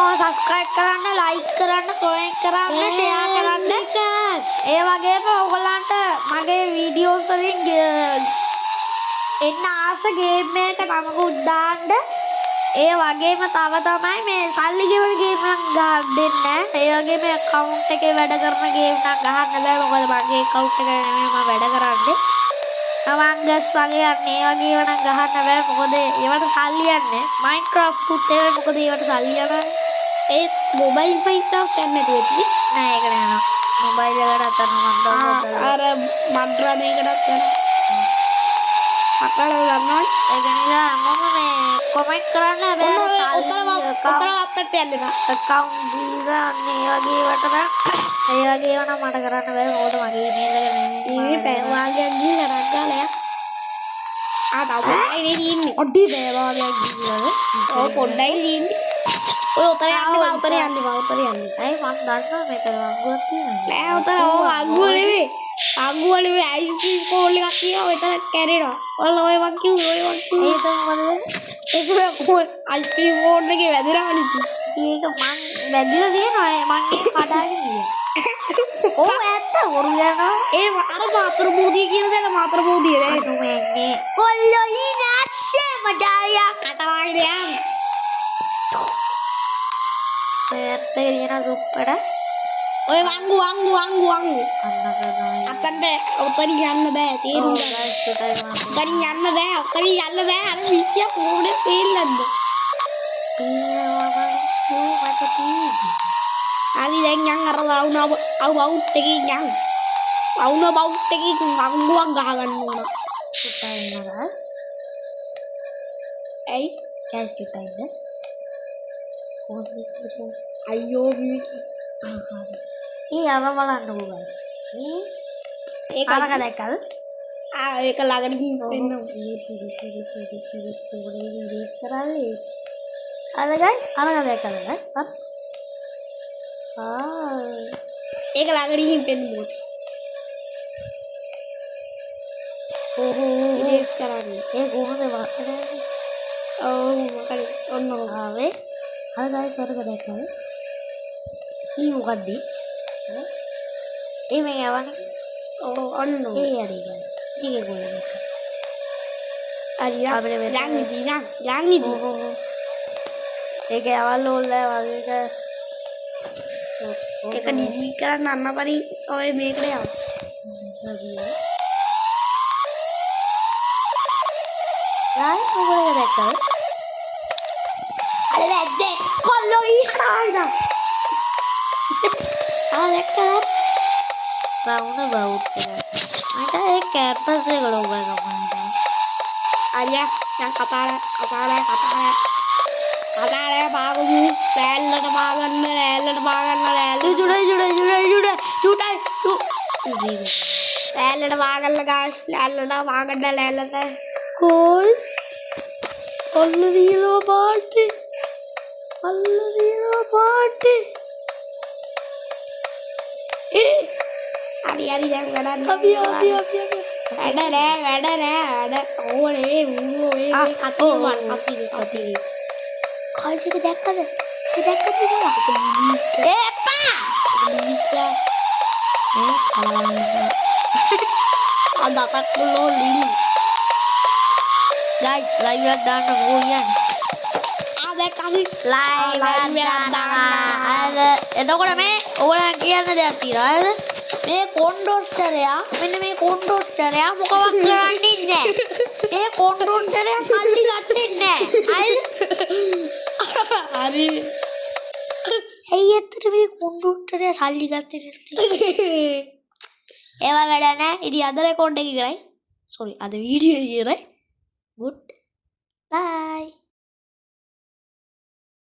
හැමෝම subscribe කරන්න, like කරන්න, comment කරන්න, share කරන්න. ඒ වගේම ඔයගොල්ලන්ට මගේ videos වලින් එන්න ආස game එකකට අමකුත් දාන්න. ඒ වගේම තව තමයි මේ සල්ලි ගෙවන ගේම් නම් ගන්න දෙන්නේ. ඒ වගේම account එකේ වැඩ කරන ගේම් නම් ගහන්න බෑ. මොකද මගේ account එක නෙමෙයි මම වැඩ කරන්නේ. නවංගස් වගේ යන්නේ ඒ වගේව නම් ගහන්න බෑ. මොකද ඒවට සල්ලි යන්නේ. Minecraft උත් ඒ මොකද ඒවට සල්ලි යනවා. ඒ mobile Minecraft යන්නේ නැතුව ඇති. නෑ ඒක නෑ නෝ. mobile එකකට අතන මන් දවසක් අර මඩ්රණ එකටත් යනවා. අක්කලා ගන්නවනේ. ඒක නිසා මම මේ comment කරන්න හැබැයි ඔතන අපිට යන්න එපා. account දීලා අන්න ඒ වගේ වට නම් ඒ වගේව නම් මට කරන්න බෑ. මොකද මගේ email එක නෙමෙයි. ඒ බෑ වාගයක් ගිහලා රක්ගාලා යක්. තමයි තියෙන්නේ. ඔඩි බෑ වාගයක් ගිහලා. ඔව් පොඩ්ඩයි තියෙන්නේ. ඔය උතර යන්නේ උතර යන්නේ. ඇයි මන් දන්නවා මෙතන වංගුවක් තියෙනවා. නෑ උතර ඔව් වංගුව නෙවෙයි. වංගුව නෙවෙයි අයිස්ක්‍රීම් කෝල් එකක් තියෙනවා. ඔතන කැරෙනවා. ඔය මං කිව්වේ ඒක මොකද වෙන්නේ? ඒක අයිස්ක්‍රීම් කෝල් එකේ වැදිරා අනිත්. ඒක මං වැදිලා තියෙනවා. මං ඒක කඩාගෙන ගියා. ඔව් ඇත්ත වරු යනවා. ඒ අර මාතර බෝධිය කියන දේ මාතර බෝධිය නේ. නුමෙන්නේ. කොල්ලෝ ඊනාස්සේ මඩායා කතාවගෙන යන්න. පැත්තේ දින සුප්පඩ ඔය වංගු අන්නක අතන්ට උතන යන්න බෑ තේරුම් ගන්න. උතන යන්න බෑ අර විචිය මොනේ පෙල්ලද්ද. හරි දැන් යන් අර අවුට් එකේ යන්. අවුට් එකේ වංගුවක් ගහ ගන්න ඕන. පුතයිනලා ඇයි කැස් කිටයිද? අයියෝ මීකි. ඒ අර බලන්නකෝ බං. මේ ඒක අරක දැක්කද? ඒක ළඟට ගිහින් පෙන්නමු. සිරිස් කෝඩේ රිලීස් කරන්නේ. අර ගයි අරක දැක්කද? ඒක ළඟට ගිහින් පෙන්නමු. රිලීස් කරන්නේ. ඒ කොහොමද වහන්නේ? ඔව් මොකද ඔන්න ආවේ අර ගයි අරක දැක්කද? ඊ මොකද්ද? ඒ මේ යවන්නේ. ඔව් ඔන්න ඒ යඩේ ගයි. ඊගේ ගොල්ලෝ දැක්ක. අරියා අපිට මෙතන යන් ඉදි. ඒක යවල් ඕල්ලා වගේ ඒක ඩිලීට් කරන්න අන්න පරි ඔය මේකට යන්න. ගයි මොකද දැක්කද? අර වැද්දේ කොල්ලෝ ඊහායිද. දැක්කද? රවුන බවුට් එක. මට ඒ කැම්පස් එක ලොග ගමන. අරියා දැන් කතාලා පාගමු. ලෑල්ලට පාගන්න. ලෑල්ලට පාගන්න ගාස්. ලෑල්ලට. කොයිස් අල්ලදීනවා පාටි. හරි දැන් වැඩක් අපි වැඩ නෑ. ඕනේ ඌ ඒ කතිය. කොයිස් එක දැක්කද? එපා. අදටක් කොල්ලෝ ලින්. ගයිස් ලයිව් එකක් දාන්න මොකෝ කියන්නේ? දැක්කද? ලයිව් එකක් දාන්න. එතකොට මේ ඔයගොල්ලන් කියන්න දෙයක් තියෙනවා නේද? මේ කොන්ඩොස්ටරයා මෙන්න මේ කොන්ඩොස්ටරයා මොකවත් කරන්නේ නැහැ. මේ කොන්ඩොස්ටරයා සල්ලි ගත්තේ නැහැ. හරි. ඇයි ඇත්තට මේ කොන්ඩොස්ටරයා සල්ලි ගත්තේ නැත්තේ? ඒවා වැඩ නැහැ. ඉතින් අද රෙකෝඩ් එක ඉවරයි. සෝරි අද වීඩියෝ ඉවරයි. good bye